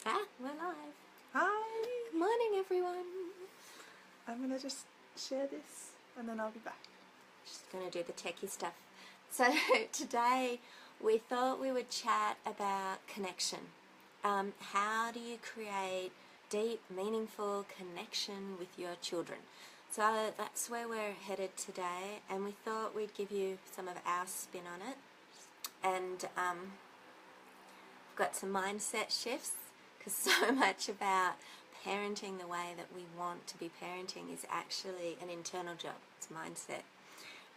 Ah, we're live. Hi! Good morning, everyone. I'm going to just share this and then I'll be back. Just going to do the techie stuff. So today we thought we would chat about connection. How do you create deep, meaningful connection with your children? So that's where we're headed today, and we thought we'd give you some of our spin on it. And we've got some mindset shifts, because so much about parenting the way that we want to be parenting is actually an internal job. It's mindset.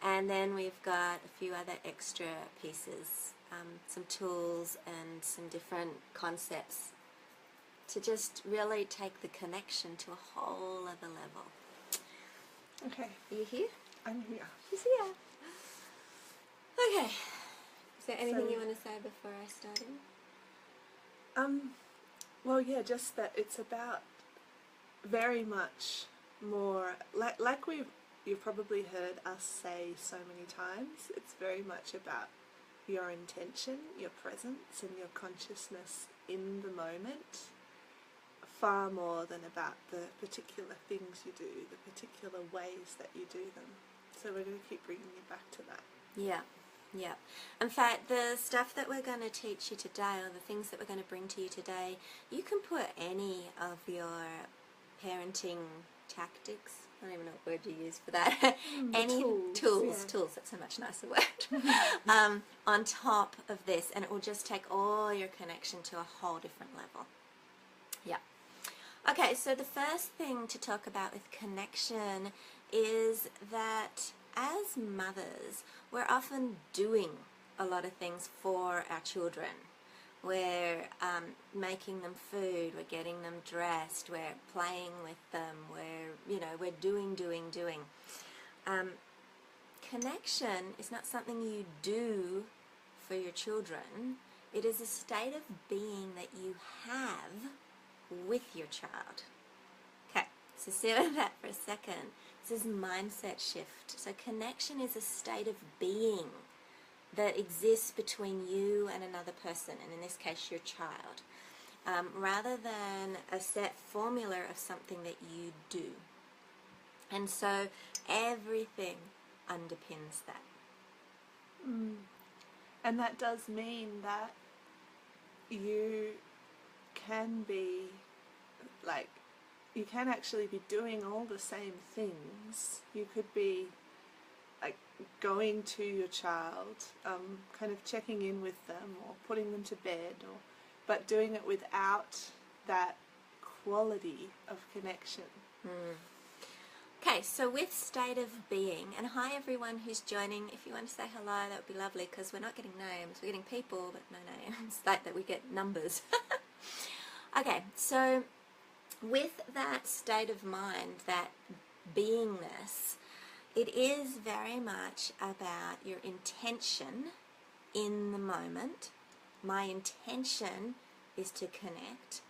And then we've got a few other extra pieces, some tools and some different concepts to just really take the connection to a whole other level. Okay. Are you here? I'm here. She's here. Okay. Is there anything you want to say before I start in? Well, yeah, just that it's about very much more, like you've probably heard us say so many times, it's very much about your intention, your presence and your consciousness in the moment, far more than about the particular things you do, the particular ways that you do them. So we're going to keep bringing you back to that. Yeah. Yeah. In fact, the stuff that we're going to teach you today, or the things that we're going to bring to you today, you can put any of your parenting tactics, I don't even know what word you use for that, any tools, that's a much nicer word, on top of this, and it will just take all your connection to a whole different level. Yeah. Okay, so the first thing to talk about with connection is that as mothers, we're often doing a lot of things for our children. We're making them food, we're getting them dressed, we're playing with them, we're doing. Connection is not something you do for your children. It is a state of being that you have with your child. Okay, so sit with that for a second. This is mindset shift. So connection is a state of being that exists between you and another person, and in this case your child, rather than a set formula of something that you do. And so everything underpins that. And that does mean that you can be, like, you can actually be doing all the same things. You could be like going to your child, kind of checking in with them or putting them to bed, but doing it without that quality of connection. Okay, so with state of being, and hi everyone who's joining. If you want to say hello, that would be lovely, because we're not getting names. We're getting people, but no names. Like that we get numbers. Okay, so with that state of mind, that beingness, it is very much about your intention in the moment. My intention is to connect,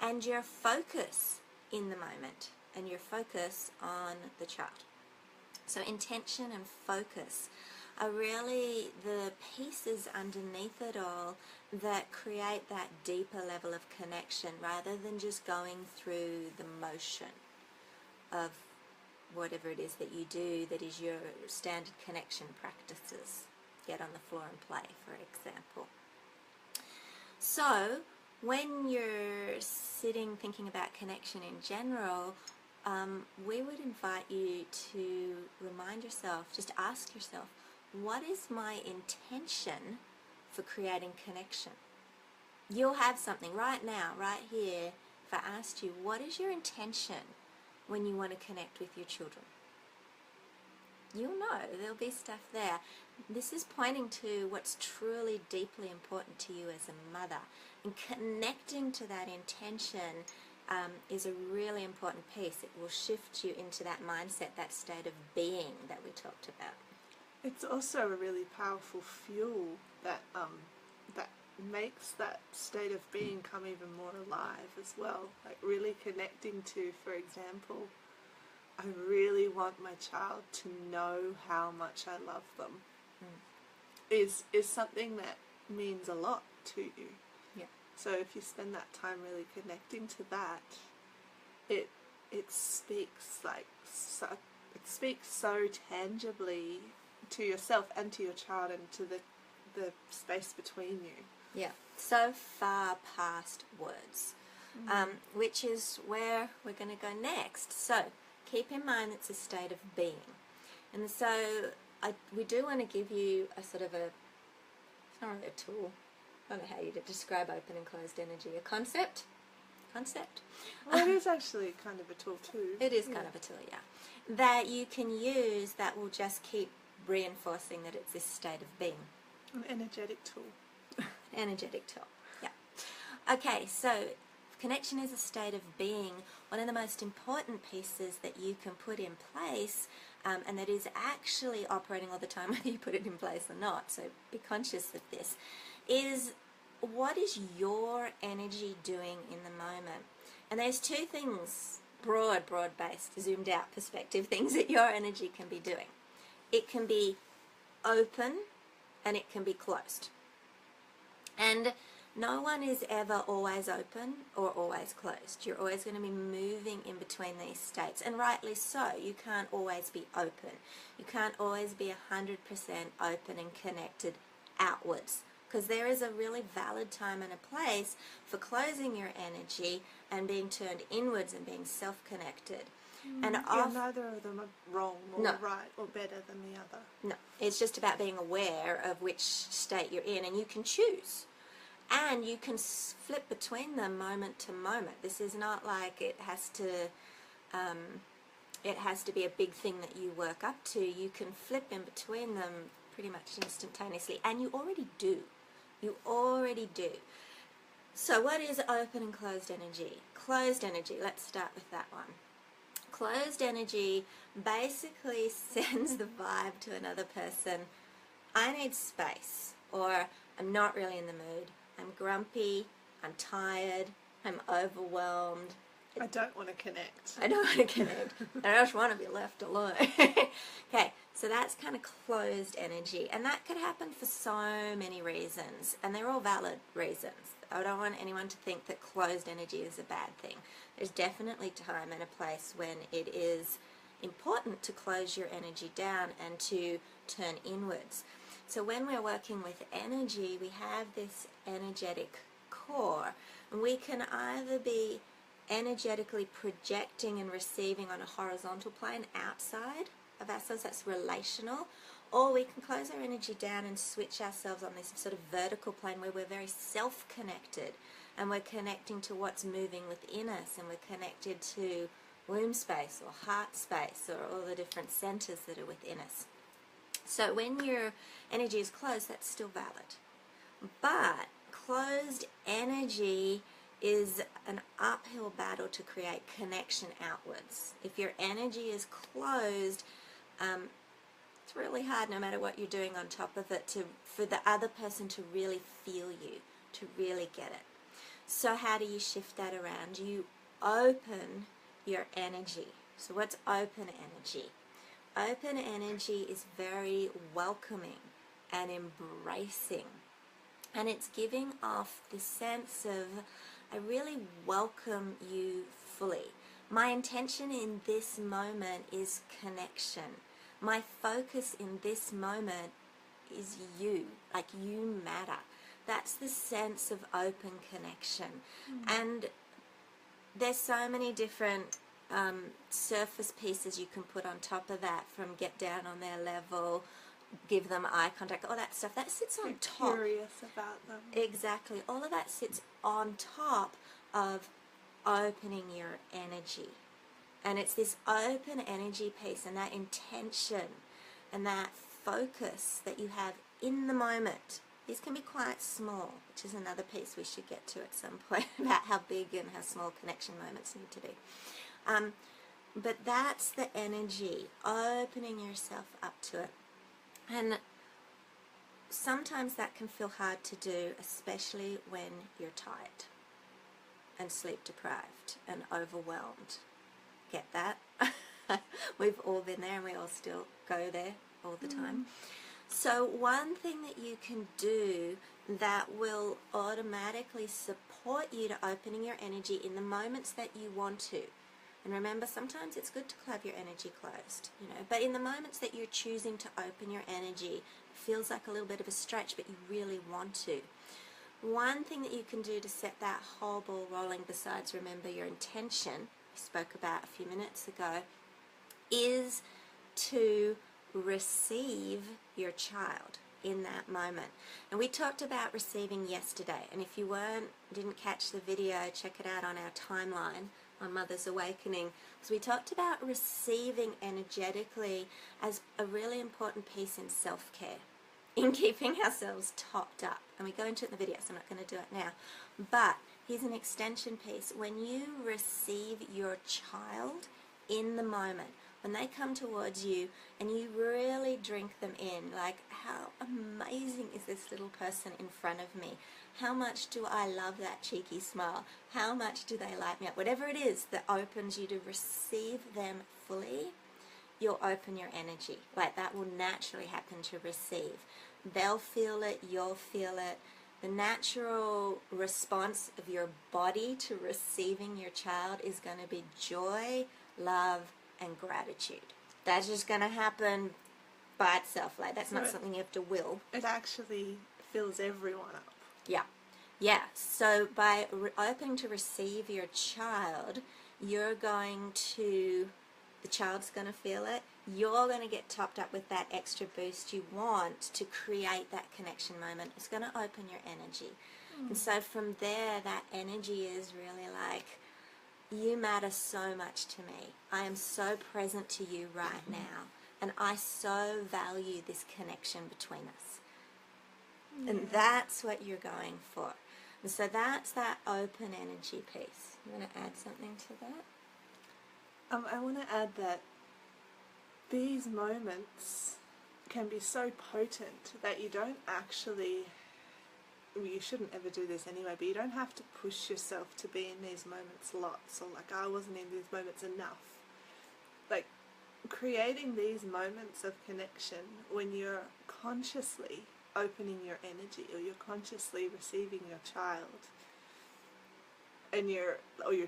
and your focus in the moment, and your focus on the child. So intention and focus are really the pieces underneath it all that create that deeper level of connection, rather than just going through the motion of whatever it is that you do that is your standard connection practices. Get on the floor and play, for example. So when you're sitting thinking about connection in general, we would invite you to remind yourself, just ask yourself, what is my intention for creating connection? You'll have something right now, right here. If I asked you, what is your intention when you want to connect with your children? You'll know, there'll be stuff there. This is pointing to what's truly deeply important to you as a mother. And connecting to that intention is a really important piece. It will shift you into that mindset, that state of being that we talked about. It's also a really powerful fuel that that makes that state of being come even more alive as well. Like really connecting to, for example, I really want my child to know how much I love them. Is something that means a lot to you. Yeah. So if you spend that time really connecting to that, it speaks it speaks so tangibly to yourself and to your child and to the space between you. Yeah, so far past words, which is where we're going to go next. So keep in mind it's a state of being. And so we do want to give you a sort of it's not really a tool, I don't know how you describe open and closed energy, a concept. Well, it is actually kind of a tool too. It is kind of a tool, yeah, that you can use that will just keep reinforcing that it's this state of being. An energetic tool. Energetic tool, yeah. Okay, so connection is a state of being. One of the most important pieces that you can put in place, and that is actually operating all the time whether you put it in place or not, so be conscious of this, is what is your energy doing in the moment? And there's two things, broad-based, zoomed out perspective, things that your energy can be doing. It can be open and it can be closed. And no one is ever always open or always closed. You're always going to be moving in between these states, and rightly so. You can't always be open. You can't always be 100% open and connected outwards, because there is a really valid time and a place for closing your energy and being turned inwards and being self-connected. And neither of them are wrong or right or better than the other. No, it's just about being aware of which state you're in, and you can choose. And you can flip between them moment to moment. This is not like it has to be a big thing that you work up to. You can flip in between them pretty much instantaneously, and you already do. You already do. So what is open and closed energy? Closed energy, let's start with that one. Closed energy basically sends the vibe to another person, I need space, or I'm not really in the mood, I'm grumpy, I'm tired, I'm overwhelmed. I don't want to connect. I don't want to connect. I just want to be left alone. Okay, so that's kind of closed energy, and that could happen for so many reasons, and they're all valid reasons. I don't want anyone to think that closed energy is a bad thing. There's definitely time and a place when it is important to close your energy down and to turn inwards. So when we're working with energy, we have this energetic core, and we can either be energetically projecting and receiving on a horizontal plane outside of ourselves, that's relational, or we can close our energy down and switch ourselves on this sort of vertical plane where we're very self-connected, and we're connecting to what's moving within us, and we're connected to womb space or heart space or all the different centers that are within us. So when your energy is closed, that's still valid. But closed energy is an uphill battle to create connection outwards. If your energy is closed, it's really hard, no matter what you're doing on top of it, for the other person to really feel you, to really get it. So how do you shift that around? You open your energy. So what's open energy? Open energy is very welcoming and embracing, and it's giving off this sense of, I really welcome you fully. My intention in this moment is connection. My focus in this moment is you, like you matter. That's the sense of open connection. And there's so many different surface pieces you can put on top of that, from get down on their level, give them eye contact, all that stuff. That sits on top. Curious about them. Exactly. All of that sits on top of opening your energy. And it's this open energy piece and that intention and that focus that you have in the moment. These can be quite small, which is another piece we should get to at some point, about how big and how small connection moments need to be. But that's the energy, opening yourself up to it. And sometimes that can feel hard to do, especially when you're tired and sleep deprived and overwhelmed. Get that? We've all been there, and we all still go there all the time. So one thing that you can do that will automatically support support you to opening your energy in the moments that you want to. And remember, sometimes it's good to have your energy closed, you know, but in the moments that you're choosing to open your energy, it feels like a little bit of a stretch, but you really want to. One thing that you can do to set that whole ball rolling, besides remember your intention, we spoke about a few minutes ago, is to receive your child in that moment. And we talked about receiving yesterday, and if you didn't catch the video, check it out on our timeline on Mother's Awakening, because we talked about receiving energetically as a really important piece in self-care, in keeping ourselves topped up. And we go into it in the video, so I'm not going to do it now. But here's an extension piece. When you receive your child in the moment, when they come towards you and you really drink them in, like, how amazing is this little person in front of me? How much do I love that cheeky smile? How much do they light me up? Whatever it is that opens you to receive them fully, you'll open your energy. Like, that will naturally happen to receive. They'll feel it, you'll feel it. The natural response of your body to receiving your child is going to be joy, love, and gratitude. That's just going to happen by itself. Like, that's not something you have to will. It actually fills everyone up. Yeah. Yeah. So by opening to receive your child, you're going to, the child's going to feel it. You're going to get topped up with that extra boost you want to create that connection moment. It's going to open your energy. And so from there, that energy is really like, you matter so much to me. I am so present to you right now. And I so value this connection between us. And that's what you're going for. And so that's that open energy piece. You want to add something to that? I want to add that these moments can be so potent that you don't actually, well, you shouldn't ever do this anyway, but you don't have to push yourself to be in these moments lots, or like, I wasn't in these moments enough. Like, creating these moments of connection when you're consciously opening your energy, or you're consciously receiving your child, and you're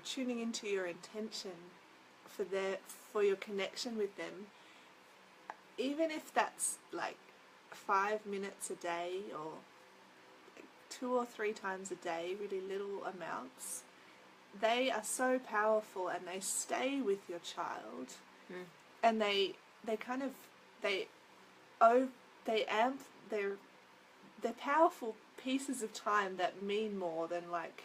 tuning into your intention for your connection with them, even if that's like 5 minutes a day, or 2 or 3 times a day, really little amounts, they are so powerful, and they stay with your child, and they're powerful pieces of time that mean more than like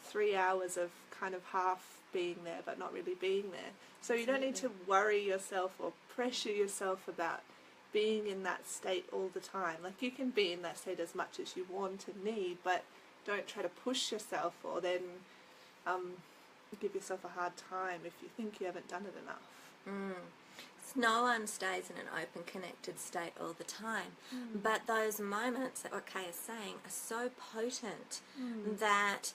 3 hours of kind of half being there but not really being there. So you don't need to worry yourself or pressure yourself about being in that state all the time. Like, you can be in that state as much as you want and need, but don't try to push yourself, or then give yourself a hard time if you think you haven't done it enough. No one stays in an open, connected state all the time. But those moments that what Kay is saying are so potent that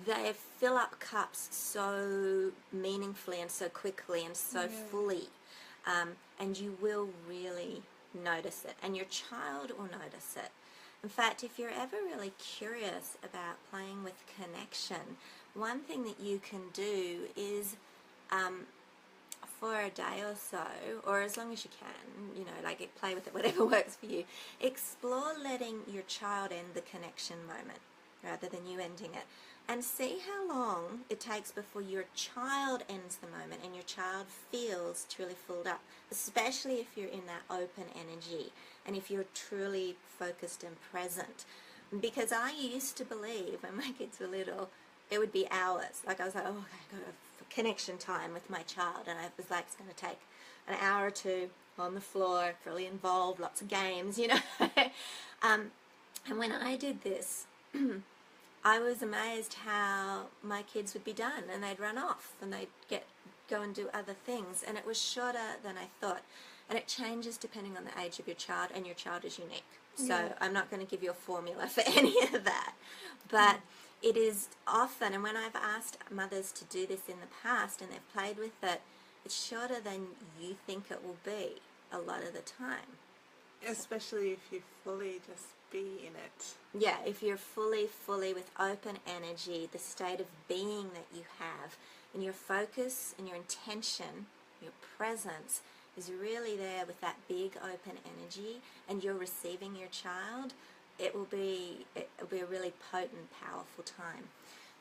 they fill up cups so meaningfully and so quickly and so fully. And you will really notice it. And your child will notice it. In fact, if you're ever really curious about playing with connection, one thing that you can do is for a day or so, or as long as you can, you know, like, play with it, whatever works for you, explore letting your child end the connection moment rather than you ending it, and see how long it takes before your child ends the moment and your child feels truly filled up, especially if you're in that open energy and if you're truly focused and present. Because I used to believe when my kids were little, it would be hours. Like, I was like, oh, okay, I've got a connection time with my child, and I was like, it's going to take an hour or two on the floor, really involved, lots of games, you know. And when I did this, I was amazed how my kids would be done, and they'd run off, and they'd go and do other things, and it was shorter than I thought. And it changes depending on the age of your child, and your child is unique. So I'm not going to give you a formula for any of that. But it is often, and when I've asked mothers to do this in the past and they've played with it, it's shorter than you think it will be a lot of the time. Especially if you fully just be in it. Yeah, if you're fully with open energy, the state of being that you have, and your focus and your intention, your presence is really there with that big open energy, and you're receiving your child, it will be a really potent, powerful time.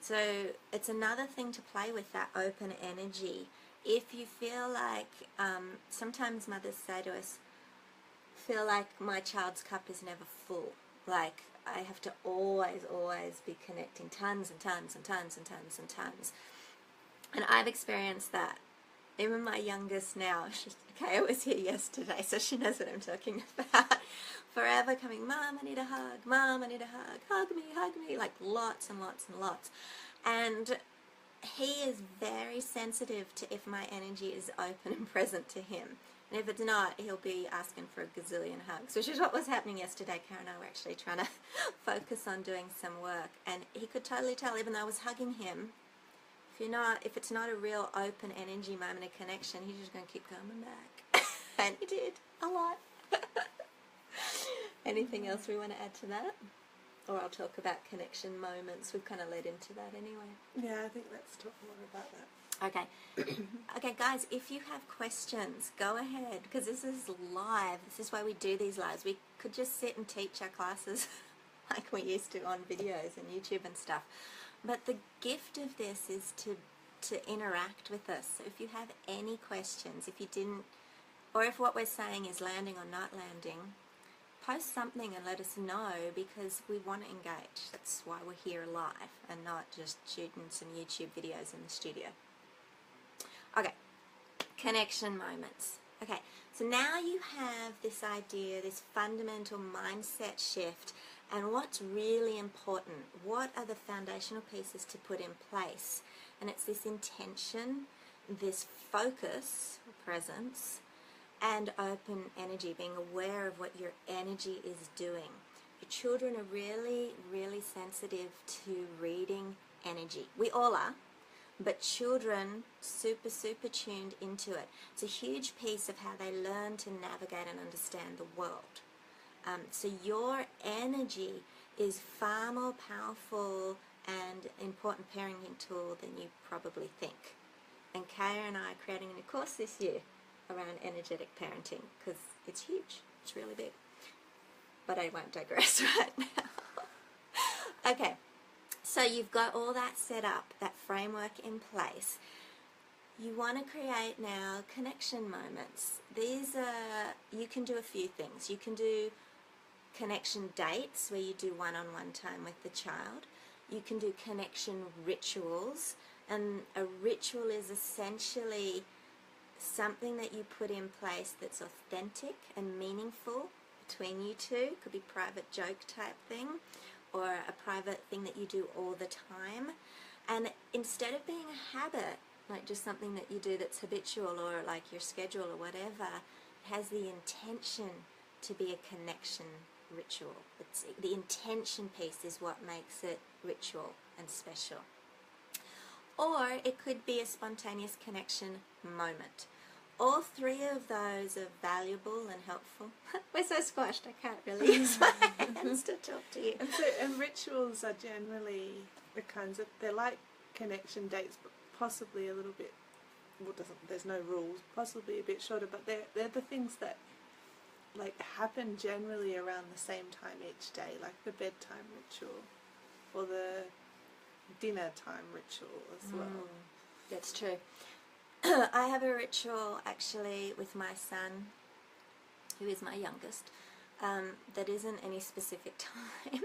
So it's another thing to play with, that open energy. If you feel like, sometimes mothers say to us, feel like my child's cup is never full. Like, I have to always be connecting tons and tons and tons and tons and tons. And I've experienced that. Even my youngest now, Kaya was here yesterday, so she knows what I'm talking about. Forever coming, Mom, I need a hug. Mom, I need a hug. Hug me, like lots and lots and lots. And he is very sensitive to if my energy is open and present to him. And if it's not, he'll be asking for a gazillion hugs, which is what was happening yesterday. Karen and I were actually trying to focus on doing some work, and he could totally tell, even though I was hugging him, if it's not a real open energy moment of connection, he's just going to keep coming back. And he did a lot. Anything else we want to add to that? Or I'll talk about connection moments. We've kind of led into that anyway. Yeah, I think let's talk more about that. Okay. Okay, guys, if you have questions, go ahead, because this is live. This is why we do these lives. We could just sit and teach our classes like we used to on videos and YouTube and stuff. But the gift of this is to interact with us. So if you have any questions, if you didn't, or if what we're saying is landing or not landing, post something and let us know, because we want to engage. That's why we're here live and not just shooting some YouTube videos in the studio. Okay, connection moments. Okay, so now you have this idea, this fundamental mindset shift, and what's really important. What are the foundational pieces to put in place? And it's this intention, this focus, presence, and open energy, being aware of what your energy is doing. Your children are really, really sensitive to reading energy. We all are. But children, super tuned into it. It's a huge piece of how they learn to navigate and understand the world. So your energy is far more powerful and important parenting tool than you probably think. And Kaya and I are creating a new course this year around energetic parenting, because it's huge. It's really big. But I won't digress right now. Okay. So you've got all that set up, that framework in place. You want to create now connection moments. These are, you can do a few things. You can do connection dates where you do one-on-one time with the child. You can do connection rituals, and a ritual is essentially something that you put in place that's authentic and meaningful between you two. Could be private joke type thing, or a private thing that you do all the time. And instead of being a habit, like just something that you do that's habitual, or like your schedule or whatever, it has the intention to be a connection ritual. It's, the intention piece is what makes it ritual and special. Or it could be a spontaneous connection moment. All three of those are valuable and helpful. We're so squashed, I can't really use my hands to talk to you. And rituals are generally the kinds of, they're like connection dates, but possibly a little bit, well, there's no rules, possibly a bit shorter, but they're the things that like happen generally around the same time each day, like the bedtime ritual or the dinner time ritual as well. That's true. I have a ritual actually with my son, who is my youngest, that isn't any specific time.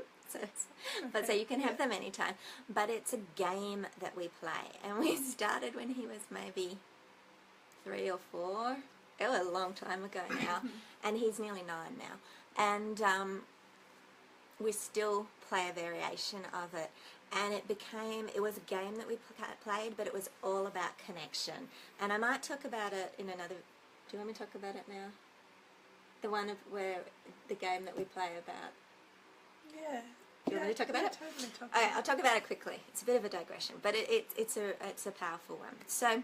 So you can have them anytime. But it's a game that we play, and we started when he was maybe 3 or 4. It was a long time ago now, and he's nearly 9 now. And we still play a variation of it. And it was a game that we played, but it was all about connection. And I might talk about it in another, do you want me to talk about it now? The one where the game that we play about. Yeah. Do you want me to talk about it? Totally talk Okay, I'll talk about it quickly. It's a bit of a digression, but it's a powerful one. So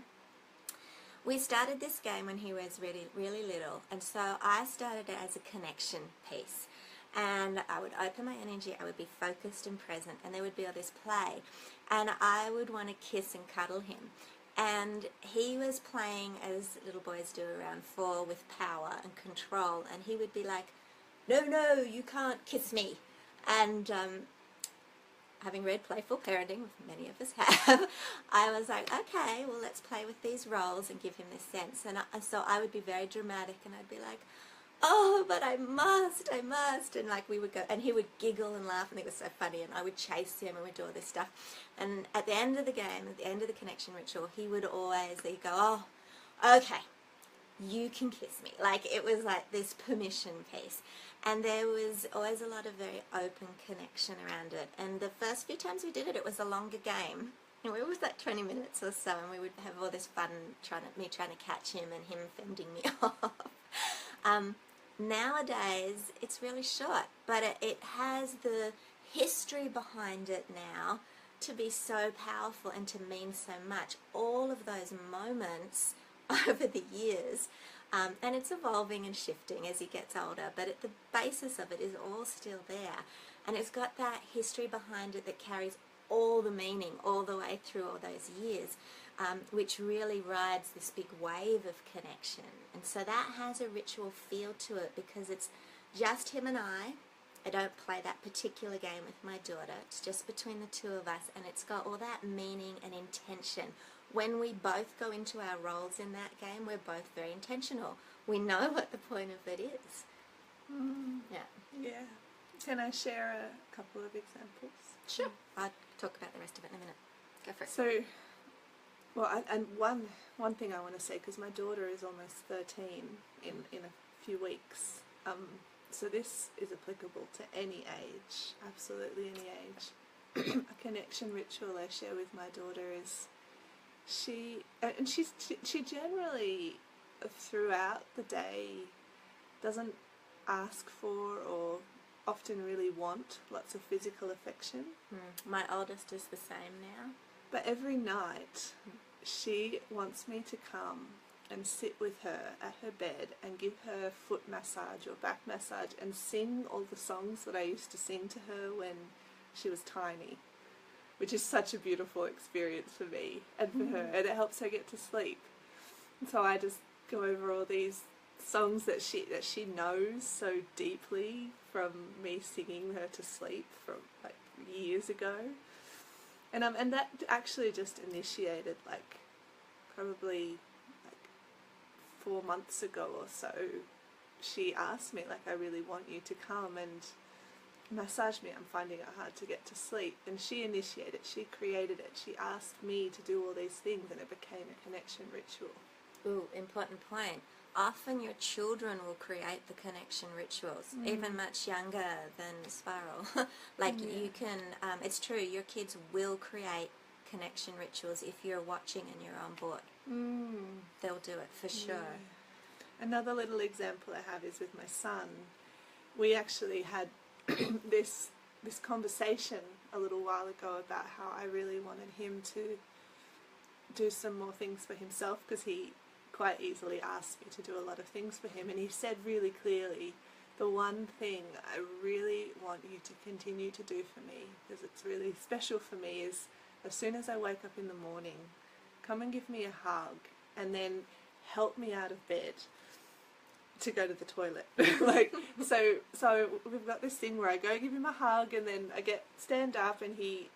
we started this game when he was really, really little, and so I started it as a connection piece. and I would open my energy, I would be focused and present, and there would be all this play, and I would want to kiss and cuddle him. And he was playing, as little boys do around 4, with power and control, and he would be like, no, no, you can't kiss me. And having read Playful Parenting, which many of us have, I was like, okay, well, let's play with these roles and give him this sense. And so I would be very dramatic, and I'd be like, oh, but I must. And like we would go, and he would giggle and laugh, and it was so funny, and I would chase him, and we'd do all this stuff. And at the end of the game, at the end of the connection ritual, he'd go, oh, okay, you can kiss me. Like, it was like this permission piece. And there was always a lot of very open connection around it. And the first few times we did it, it was a longer game. And it was like 20 minutes or so, and we would have all this fun me trying to catch him and him fending me off. Nowadays, it's really short, but it has the history behind it now to be so powerful and to mean so much. All of those moments over the years, and it's evolving and shifting as he gets older, but the basis of it is all still there, and it's got that history behind it that carries all the meaning all the way through all those years, which really rides this big wave of connection. And so that has a ritual feel to it because it's just him and I don't play that particular game with my daughter. It's just between the two of us, and it's got all that meaning and intention. When we both go into our roles in that game, we're both very intentional. We know what the point of it is. Yeah. Can I share a couple of examples? Sure. I'll talk about the rest of it in a minute. Go for it. So, well, and one thing I want to say, because my daughter is almost 13 in a few weeks, so this is applicable to any age, absolutely any age. A connection ritual I share with my daughter is she generally throughout the day doesn't ask for or often really want lots of physical affection. My oldest is the same now. But every night she wants me to come and sit with her at her bed and give her foot massage or back massage and sing all the songs that I used to sing to her when she was tiny, which is such a beautiful experience for me and for her, and it helps her get to sleep. And so I just go over all these songs that she knows so deeply from me singing her to sleep from like years ago, and that actually just initiated like probably like 4 months ago or so. She asked me, like, I really want you to come and massage me. I'm finding it hard to get to sleep. And she initiated it, she created it, she asked me to do all these things, and it became a connection ritual. Ooh, important point. Often your children will create the connection rituals, even much younger than Spiral. You can, it's true, your kids will create connection rituals if you're watching and you're on board. They'll do it for sure. Another little example I have is with my son. We actually had this conversation a little while ago about how I really wanted him to do some more things for himself, because he quite easily asked me to do a lot of things for him, and he said really clearly, the one thing I really want you to continue to do for me, because it's really special for me, is as soon as I wake up in the morning, come and give me a hug, and then help me out of bed to go to the toilet. So we've got this thing where I go give him a hug, and then I stand up, and he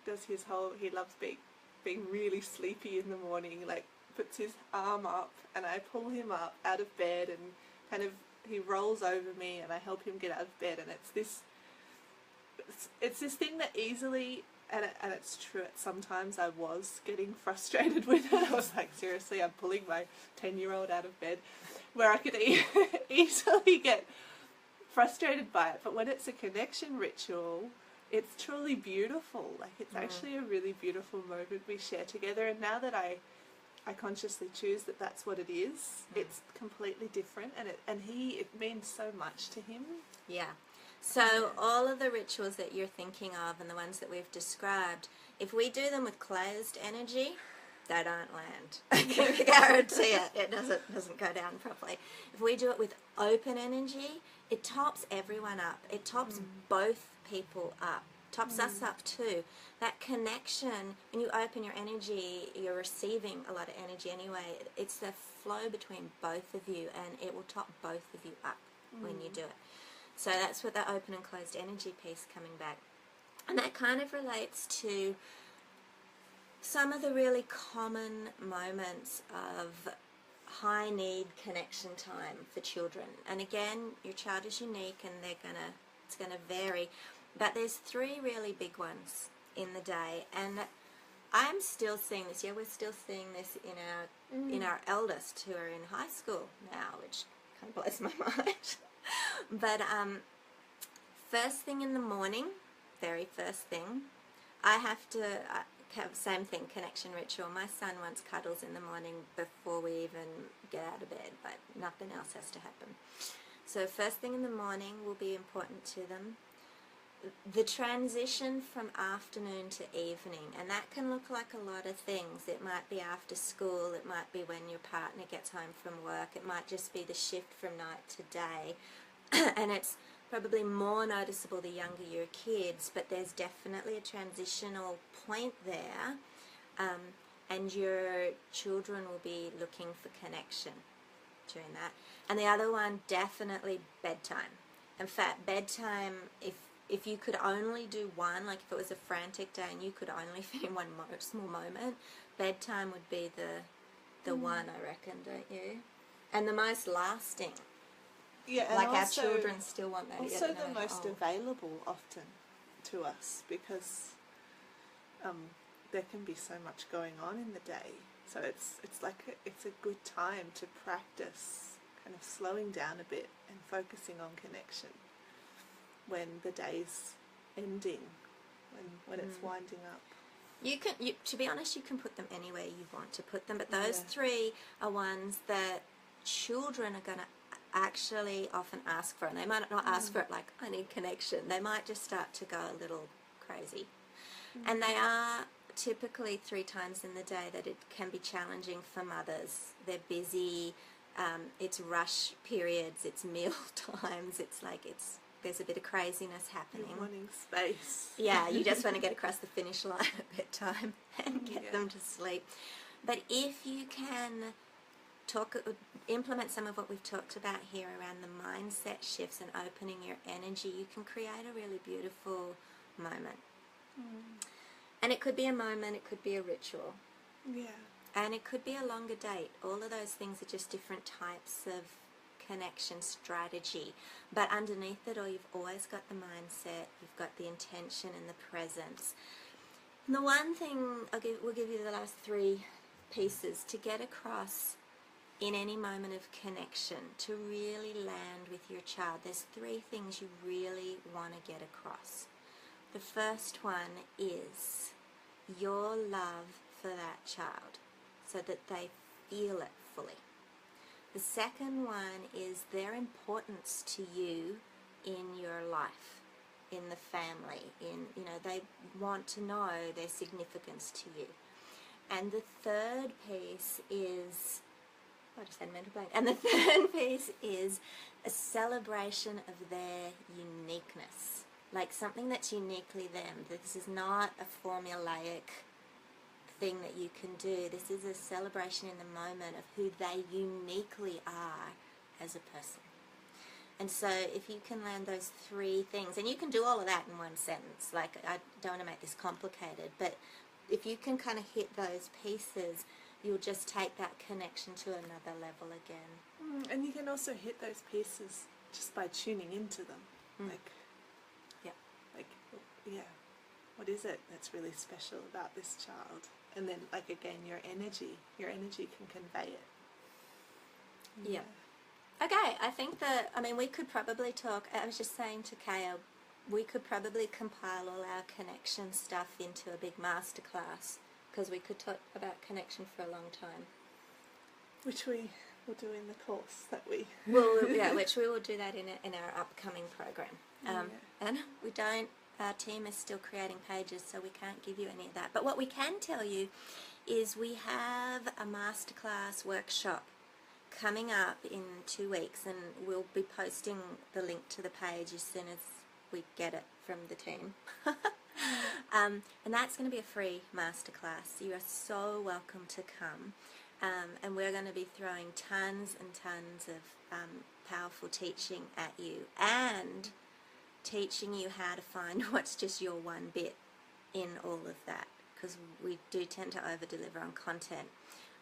does his whole, he loves being really sleepy in the morning, puts his arm up, and I pull him up out of bed, and kind of he rolls over me, and I help him get out of bed, and it's this thing that easily, and it's true, sometimes I was getting frustrated with it. I was like, seriously, I'm pulling my 10-year-old out of bed, where I could easily get frustrated by it. But when it's a connection ritual, it's truly beautiful. It's actually a really beautiful moment we share together, and now that I consciously choose that that's what it is, it's completely different, and it means so much to him. Yeah. So all of the rituals that you're thinking of and the ones that we've described, if we do them with closed energy, they don't land. I can guarantee it. It doesn't go down properly. If we do it with open energy, it tops everyone up. It tops both people up. Tops us up too. That connection, when you open your energy, you're receiving a lot of energy anyway. It's the flow between both of you, and it will top both of you up when you do it. So that's what the open and closed energy piece coming back. And that kind of relates to some of the really common moments of high need connection time for children. And again, your child is unique, and it's gonna vary. But there's 3 really big ones in the day, and I'm still seeing this. Yeah, we're still seeing this in our eldest, who are in high school now, which kind of blows my mind. But first thing in the morning, very first thing, I have to have same thing, connection ritual. My son wants cuddles in the morning before we even get out of bed, but nothing else has to happen. So first thing in the morning will be important to them. The transition from afternoon to evening, and that can look like a lot of things. It might be after school, it might be when your partner gets home from work, it might just be the shift from night to day. And it's probably more noticeable the younger your kids, but there's definitely a transitional point there, and your children will be looking for connection during that. And the other one, definitely bedtime. In fact, bedtime, if you could only do one, like if it was a frantic day and you could only fit in one small moment, bedtime would be the one, I reckon, don't you? And the most lasting. Yeah, and like also, our children still want that. Also the most available often to us, because there can be so much going on in the day. So it's a good time to practice kind of slowing down a bit and focusing on connection when the day's ending, when it's winding up. To be honest, you can put them anywhere you want to put them, but those 3 are ones that children are going to actually often ask for, and they might not ask for it like, I need connection. They might just start to go a little crazy. And they are typically 3 times in the day that it can be challenging for mothers. They're busy, it's rush periods, it's meal times, there's a bit of craziness happening. You're wanting space. Yeah, you just want to get across the finish line at bedtime and get them to sleep. But if you can implement some of what we've talked about here around the mindset shifts and opening your energy, you can create a really beautiful moment. And it could be a moment, it could be a ritual. Yeah. And it could be a longer date. All of those things are just different types of connection strategy. But underneath it all, you've always got the mindset, you've got the intention and the presence. And the one thing, we'll give you the last 3 pieces to get across in any moment of connection, to really land with your child. There's 3 things you really want to get across. The first one is your love for that child, so that they feel it fully. The second one is their importance to you in your life, in the family, they want to know their significance to you. And the third piece is, I just had a mental blank. And the third piece is a celebration of their uniqueness, like something that's uniquely them. This is not a formulaic thing that you can do. This is a celebration in the moment of who they uniquely are as a person. And so if you can land those 3 things, and you can do all of that in one sentence, like I don't want to make this complicated, but if you can kind of hit those pieces, you'll just take that connection to another level again. And you can also hit those pieces just by tuning into them. What is it that's really special about this child? And then, again, your energy can convey it. Yeah. Okay, I think we could probably talk, I was just saying to Kaya, we could probably compile all our connection stuff into a big masterclass, because we could talk about connection for a long time. Which we will do in the course that we... which we will do that in our upcoming program. And we don't our team is still creating pages, so we can't give you any of that. But what we can tell you is we have a masterclass workshop coming up in 2 weeks, and we'll be posting the link to the page as soon as we get it from the team. And that's going to be a free masterclass. You are so welcome to come. And we're going to be throwing tons and tons of powerful teaching at you, and teaching you how to find what's just your one bit in all of that, because we do tend to over deliver on content.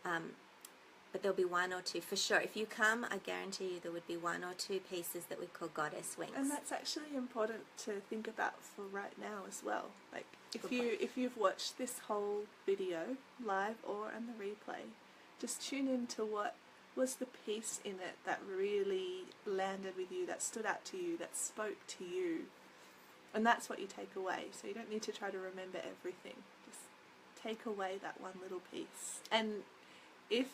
But there'll be one or two for sure. If you come, I guarantee you there would be one or two pieces that we call goddess wings. And that's actually important to think about for right now as well. Like if you've watched this whole video live or on the replay, just tune in to what was the piece in it that really landed with you, that stood out to you, that spoke to you. And that's what you take away. So you don't need to try to remember everything. Just take away that one little piece. And if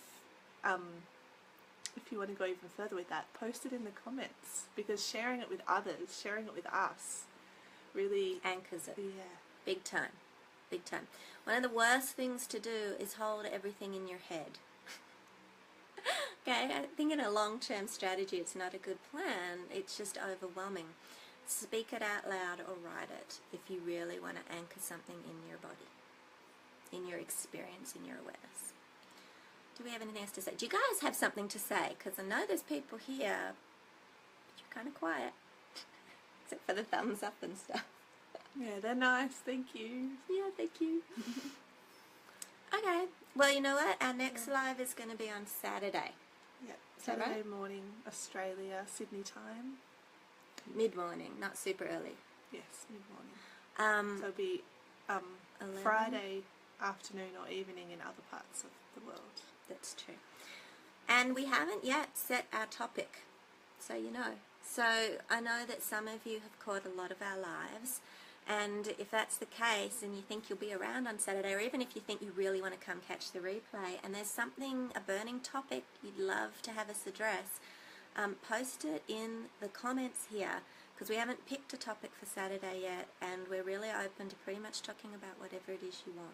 you want to go even further with that, post it in the comments, because sharing it with others, sharing it with us, really anchors it. Yeah. Big time. Big time. One of the worst things to do is hold everything in your head. Okay, I think in a long-term strategy it's not a good plan, it's just overwhelming. Speak it out loud or write it if you really want to anchor something in your body, in your experience, in your awareness. Do we have anything else to say? Do you guys have something to say? Because I know there's people here, but you're kind of quiet. Except for the thumbs up and stuff. Yeah, they're nice, thank you. Yeah, thank you. Okay, well, you know what? Our next live is going to be on Saturday. Yeah, that Saturday right? morning, Australia, Sydney time. Mid-morning, not super early. Yes, mid-morning. So it'll be 11? Friday afternoon or evening in other parts of the world. That's true. And we haven't yet set our topic, so you know. So I know that some of you have caught a lot of our lives, and if that's the case and you think you'll be around on Saturday, or even if you think you really want to come catch the replay and there's something, a burning topic you'd love to have us address, post it in the comments here, because we haven't picked a topic for Saturday yet, and we're really open to pretty much talking about whatever it is you want.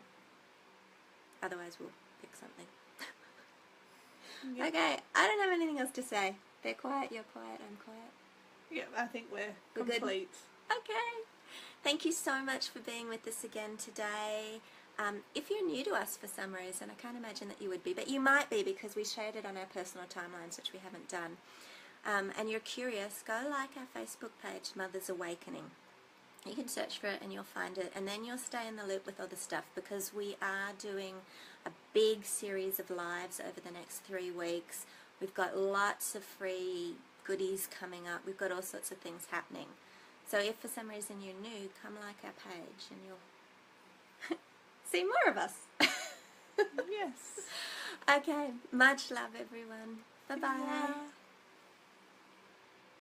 Otherwise we'll pick something. Yep. Okay, I don't have anything else to say. They're quiet, you're quiet, I'm quiet. Yeah, I think we're Good? complete. Okay. Thank you so much for being with us again today. If you're new to us for some reason, I can't imagine that you would be, but you might be, because we shared it on our personal timelines, which we haven't done. And you're curious, go like our Facebook page, Mother's Awakening. You can search for it and you'll find it, and then you'll stay in the loop with other stuff, because we are doing a big series of lives over the next 3 weeks. We've got lots of free goodies coming up. We've got all sorts of things happening. So if for some reason you're new, come like our page and you'll see more of us. Yes. Okay, much love everyone. Bye-bye. Yeah.